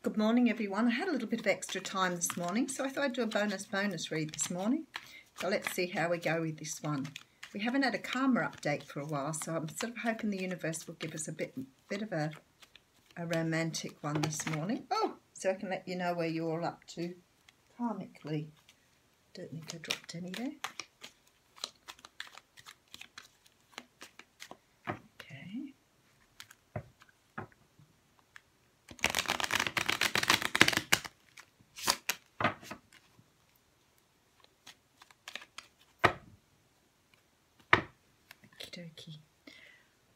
Good morning, everyone. I had a little bit of extra time this morning, so I thought I'd do a bonus read this morning. So let's see how we go with this one. We haven't had a karma update for a while, so I'm sort of hoping the universe will give us a bit of a romantic one this morning. Oh, so I can let you know where you're all up to karmically. Don't think I dropped any there. Okay. Okie.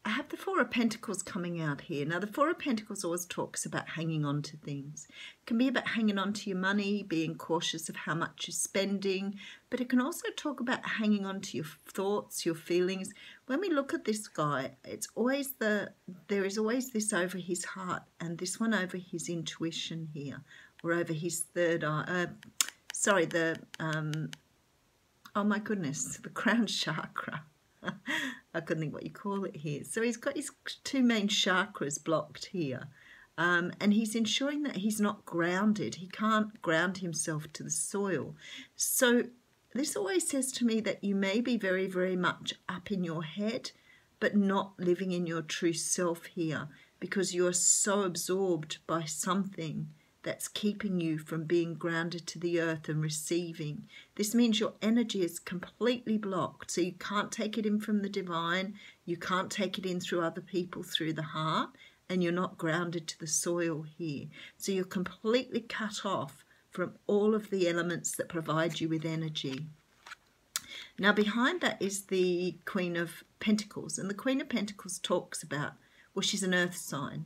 I have the Four of Pentacles coming out here. Now, the Four of Pentacles always talks about hanging on to things. It can be about hanging on to your money, being cautious of how much you're spending, but it can also talk about hanging on to your thoughts, your feelings. When we look at this guy, it's always there is always this over his heart and this one over his intuition here, or over his third eye. Oh my goodness, the crown chakra. I couldn't think what you call it here. So he's got his two main chakras blocked here. And he's ensuring that he's not grounded. He can't ground himself to the soil. So this always says to me that you may be very, very much up in your head, but not living in your true self here, because you're so absorbed by something that's keeping you from being grounded to the earth and receiving. This means your energy is completely blocked, so you can't take it in from the divine, you can't take it in through other people, through the heart, and you're not grounded to the soil here. So you're completely cut off from all of the elements that provide you with energy. Now behind that is the Queen of Pentacles, and the Queen of Pentacles talks about, well, she's an earth sign.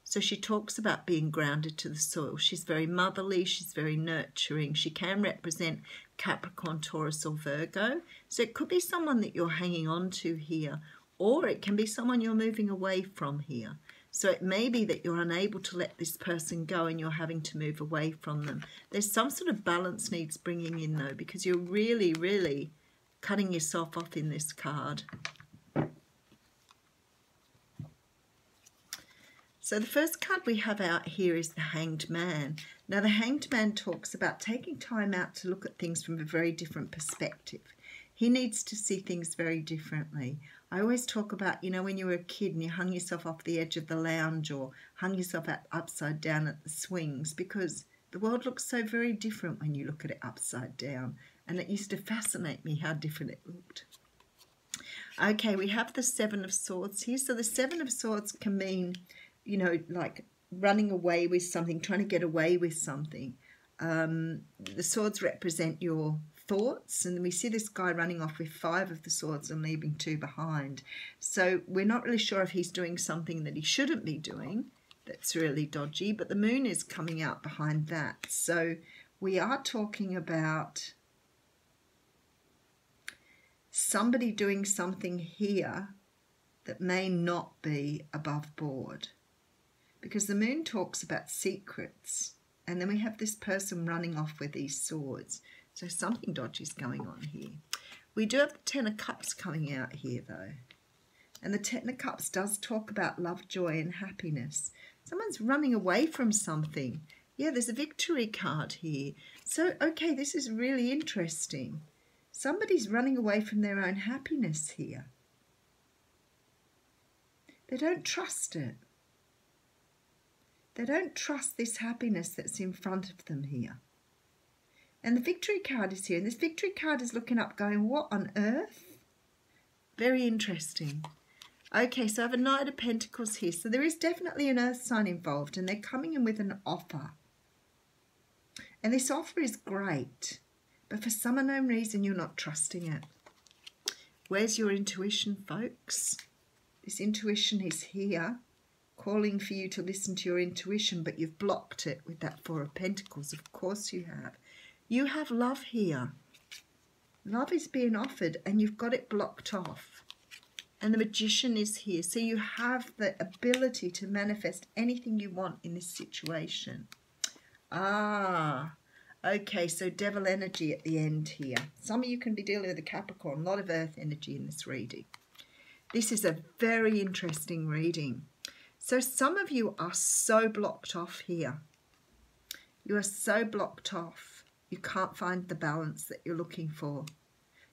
So she talks about being grounded to the soil. She's very motherly, she's very nurturing. She can represent Capricorn, Taurus or Virgo. So it could be someone that you're hanging on to here, or it can be someone you're moving away from here. So it may be that you're unable to let this person go and you're having to move away from them. There's some sort of balance needs bringing in though, because you're really, really cutting yourself off in this card. So the first card we have out here is the Hanged Man. Now the Hanged Man talks about taking time out to look at things from a very different perspective. He needs to see things very differently. I always talk about, you know, when you were a kid and you hung yourself off the edge of the lounge or hung yourself out upside down at the swings, because the world looks so very different when you look at it upside down. And it used to fascinate me how different it looked. Okay, we have the Seven of Swords here. So the Seven of Swords can mean, you know, like running away with something, trying to get away with something. The swords represent your thoughts, and we see this guy running off with 5 of the swords and leaving 2 behind. So we're not really sure if he's doing something that he shouldn't be doing that's really dodgy, but the moon is coming out behind that. So we are talking about somebody doing something here that may not be above board. Because the moon talks about secrets, and then we have this person running off with these swords. So something dodgy is going on here. We do have the Ten of Cups coming out here though. And the Ten of Cups does talk about love, joy and happiness. Someone's running away from something. Yeah, there's a victory card here. So, okay, this is really interesting. Somebody's running away from their own happiness here. They don't trust it. They don't trust this happiness that's in front of them here. And the victory card is here. And this victory card is looking up going, what on earth? Very interesting. Okay, so I have a Knight of Pentacles here. So there is definitely an earth sign involved, and they're coming in with an offer. And this offer is great, but for some unknown reason, you're not trusting it. Where's your intuition, folks? This intuition is here, calling for you to listen to your intuition, but you've blocked it with that Four of Pentacles. Of course you have. You have love here. Love is being offered and you've got it blocked off. And the Magician is here. So you have the ability to manifest anything you want in this situation. Ah, okay, so Devil energy at the end here. Some of you can be dealing with a Capricorn, a lot of earth energy in this reading. This is a very interesting reading. So some of you are so blocked off here. You are so blocked off. You can't find the balance that you're looking for.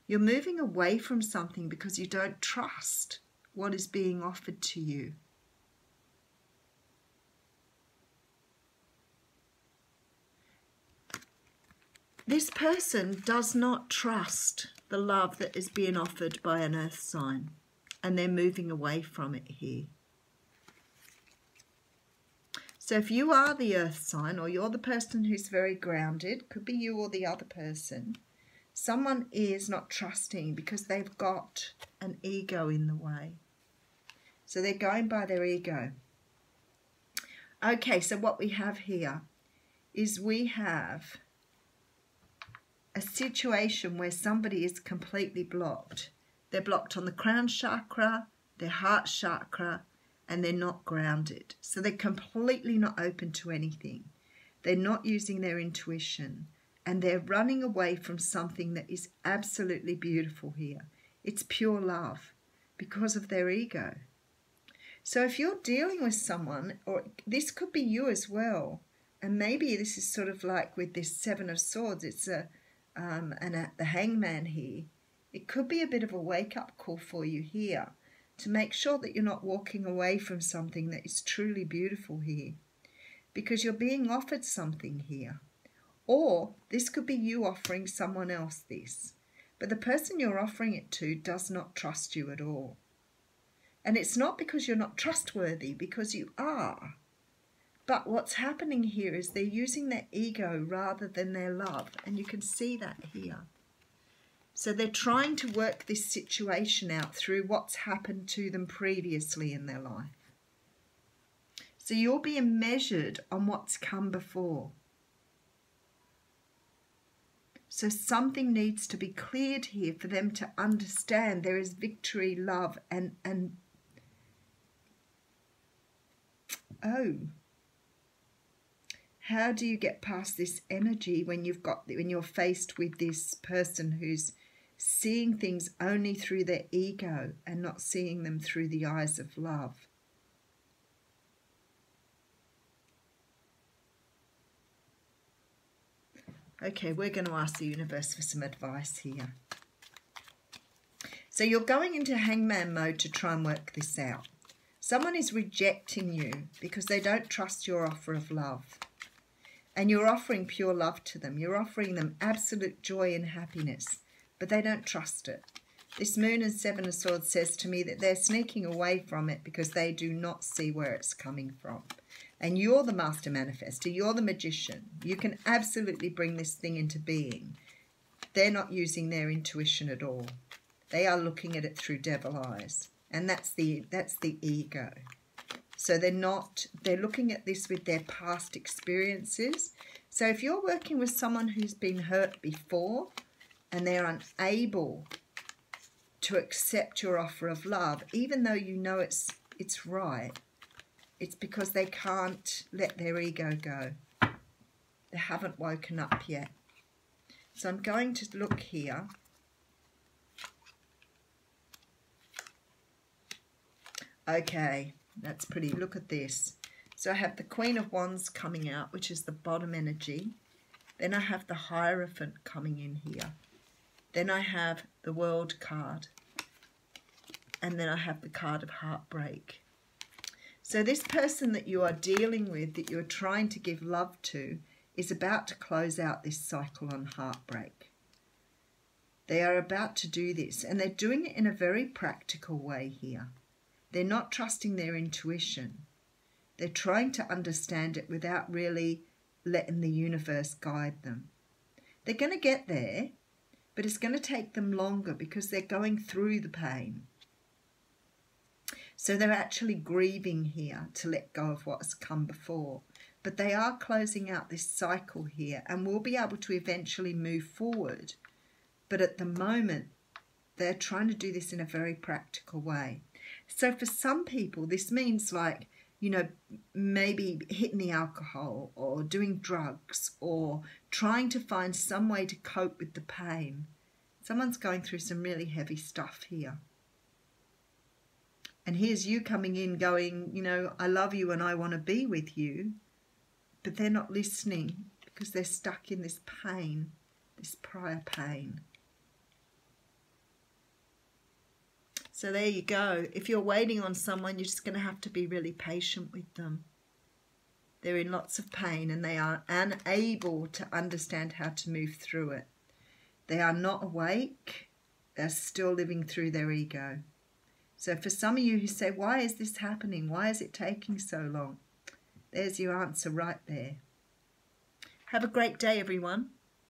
You're moving away from something because you don't trust what is being offered to you. This person does not trust the love that is being offered by an earth sign, and they're moving away from it here. So if you are the earth sign, or you're the person who's very grounded, could be you or the other person, someone is not trusting because they've got an ego in the way. So they're going by their ego. Okay, so what we have here is we have a situation where somebody is completely blocked. They're blocked on the crown chakra, their heart chakra, and they're not grounded. So they're completely not open to anything. They're not using their intuition, and they're running away from something that is absolutely beautiful here. It's pure love because of their ego. So if you're dealing with someone, or this could be you as well, and maybe this is sort of like with this Seven of Swords, it's the Hangman here. It could be a bit of a wake-up call for you here to make sure that you're not walking away from something that is truly beautiful here, because you're being offered something here. Or this could be you offering someone else this, but the person you're offering it to does not trust you at all. And it's not because you're not trustworthy, because you are. But what's happening here is they're using their ego rather than their love, and you can see that here. So they're trying to work this situation out through what's happened to them previously in their life. So you're being measured on what's come before. So something needs to be cleared here for them to understand there is victory, love, and oh, how do you get past this energy when you're faced with this person who's seeing things only through their ego and not seeing them through the eyes of love? Okay, we're going to ask the universe for some advice here. So you're going into hangman mode to try and work this out. Someone is rejecting you because they don't trust your offer of love. And you're offering pure love to them. You're offering them absolute joy and happiness, but they don't trust it. This Moon and Seven of Swords says to me that they're sneaking away from it because they do not see where it's coming from. And you're the master manifester. You're the magician. You can absolutely bring this thing into being. They're not using their intuition at all. They are looking at it through devil eyes. And that's the ego. So they're looking at this with their past experiences. So if you're working with someone who's been hurt before and they're unable to accept your offer of love, even though you know it's right, it's because they can't let their ego go. They haven't woken up yet. So I'm going to look here. Okay, that's pretty. Look at this. So I have the Queen of Wands coming out, which is the bottom energy. Then I have the Hierophant coming in here. Then I have the World card. And then I have the card of Heartbreak. So this person that you are dealing with, that you're trying to give love to, is about to close out this cycle on heartbreak. They are about to do this, and they're doing it in a very practical way here. They're not trusting their intuition. They're trying to understand it without really letting the universe guide them. They're going to get there, but it's going to take them longer because they're going through the pain. So they're actually grieving here to let go of what's come before. But they are closing out this cycle here and will be able to eventually move forward. But at the moment, they're trying to do this in a very practical way. So for some people, this means like, you know, maybe hitting the alcohol or doing drugs or trying to find some way to cope with the pain. Someone's going through some really heavy stuff here. And here's you coming in going, you know, I love you and I want to be with you. But they're not listening because they're stuck in this pain, this prior pain. So there you go. If you're waiting on someone, you're just going to have to be really patient with them. They're in lots of pain and they are unable to understand how to move through it. They are not awake. They're still living through their ego. So for some of you who say, why is this happening? Why is it taking so long? There's your answer right there. Have a great day, everyone.